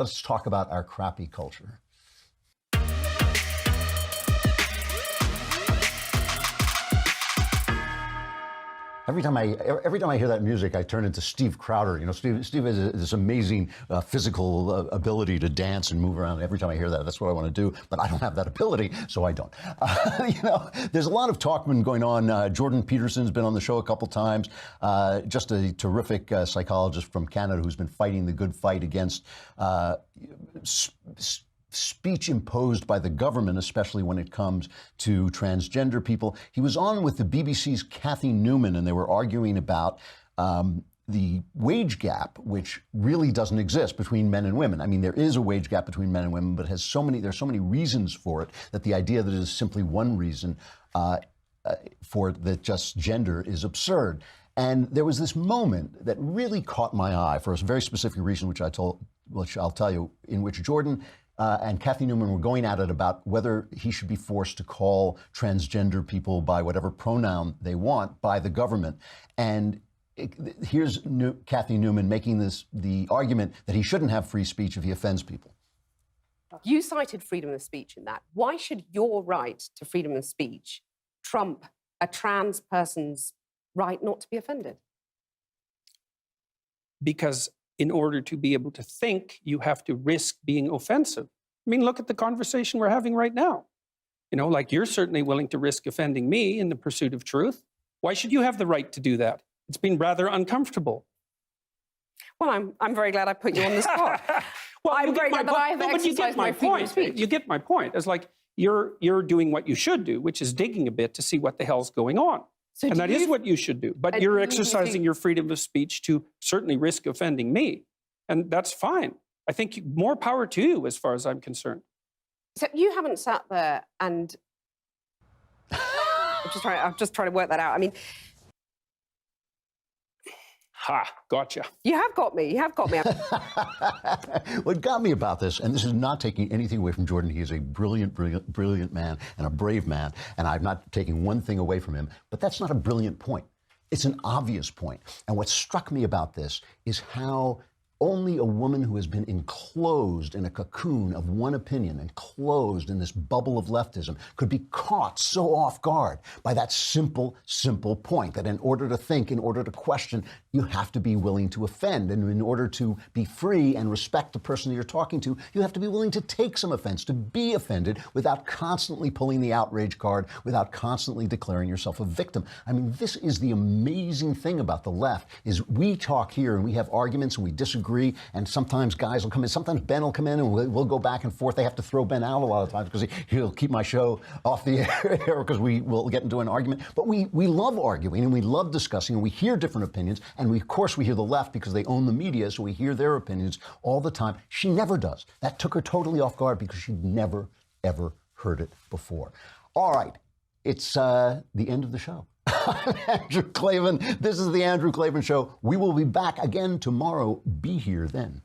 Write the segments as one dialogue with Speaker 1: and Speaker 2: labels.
Speaker 1: Let's talk about our crappy culture. Every time I hear that music, I turn into Steve Crowder. You know, Steve has this amazing physical ability to dance and move around. Every time I hear that, that's what I want to do. But I don't have that ability, so I don't. You know, there's a lot of talk going on. Jordan Peterson's been on the show a couple times. Just a terrific psychologist from Canada who's been fighting the good fight against speech imposed by the government, especially when it comes to transgender people. He was on with the BBC's Kathy Newman, and they were arguing about the wage gap, which really doesn't exist between men and women. I mean, there is a wage gap between men and women, but there's so many reasons for it that the idea that it is simply one reason for it, that just gender, is absurd. And there was this moment that really caught my eye for a very specific reason, which I'll tell you, in which Jordan and Kathy Newman were going at it about whether he should be forced to call transgender people by whatever pronoun they want by the government. And here's Kathy Newman making the argument that he shouldn't have free speech if he offends people.
Speaker 2: You cited freedom of speech in that. Why should your right to freedom of speech trump a trans person's right not to be offended?
Speaker 3: Because in order to be able to think, you have to risk being offensive. I mean, look at the conversation we're having right now. You know, like, you're certainly willing to risk offending me in the pursuit of truth. Why should you have the right to do that? It's been rather uncomfortable.
Speaker 2: Well, I'm very glad I put you on the spot.
Speaker 3: Well,
Speaker 2: I'm very glad that I have exercised my freedom of speech.
Speaker 3: You get my point. It's like you're doing what you should do, which is digging a bit to see what the hell's going on. So and that is what you should do. But you're exercising your freedom of speech to certainly risk offending me. And that's fine. I think more power to you, as far as I'm concerned.
Speaker 2: So you haven't sat there and... I'm just trying to work that out. I mean...
Speaker 3: Ha, gotcha.
Speaker 2: You have got me. You have got me.
Speaker 1: What got me about this, and this is not taking anything away from Jordan. He is a brilliant, brilliant, brilliant man and a brave man, and I'm not taking one thing away from him, but that's not a brilliant point. It's an obvious point. And what struck me about this is how only a woman who has been enclosed in a cocoon of one opinion, enclosed in this bubble of leftism, could be caught so off guard by that simple point, that in order to think, in order to question, you have to be willing to offend. And in order to be free and respect the person that you're talking to, you have to be willing to take some offense, to be offended without constantly pulling the outrage card, without constantly declaring yourself a victim. I mean, this is the amazing thing about the left, is we talk here and we have arguments and we disagree. And sometimes guys will come in, sometimes Ben will come in and we'll go back and forth. They have to throw Ben out a lot of times because he'll keep my show off the air because we will get into an argument. But we love arguing and we love discussing, and we hear different opinions. And of course we hear the left because they own the media, so we hear their opinions all the time. She never does. That took her totally off guard because she'd never, ever heard it before. All right, it's the end of the show. I'm Andrew Klavan. This is the Andrew Klavan Show. We will be back again tomorrow. Be here then.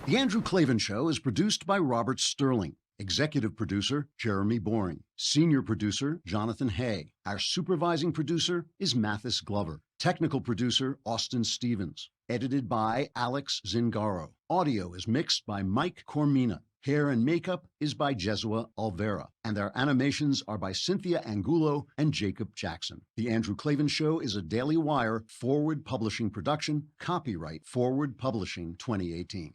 Speaker 1: The Andrew Klavan Show is produced by Robert Sterling. Executive producer, Jeremy Boring. Senior producer, Jonathan Hay. Our supervising producer is Mathis Glover. Technical producer, Austin Stevens. Edited by Alex Zingaro. Audio is mixed by Mike Cormina. Hair and makeup is by Jesua Alvera. And our animations are by Cynthia Angulo and Jacob Jackson. The Andrew Klavan Show is a Daily Wire Forward Publishing production. Copyright Forward Publishing 2018.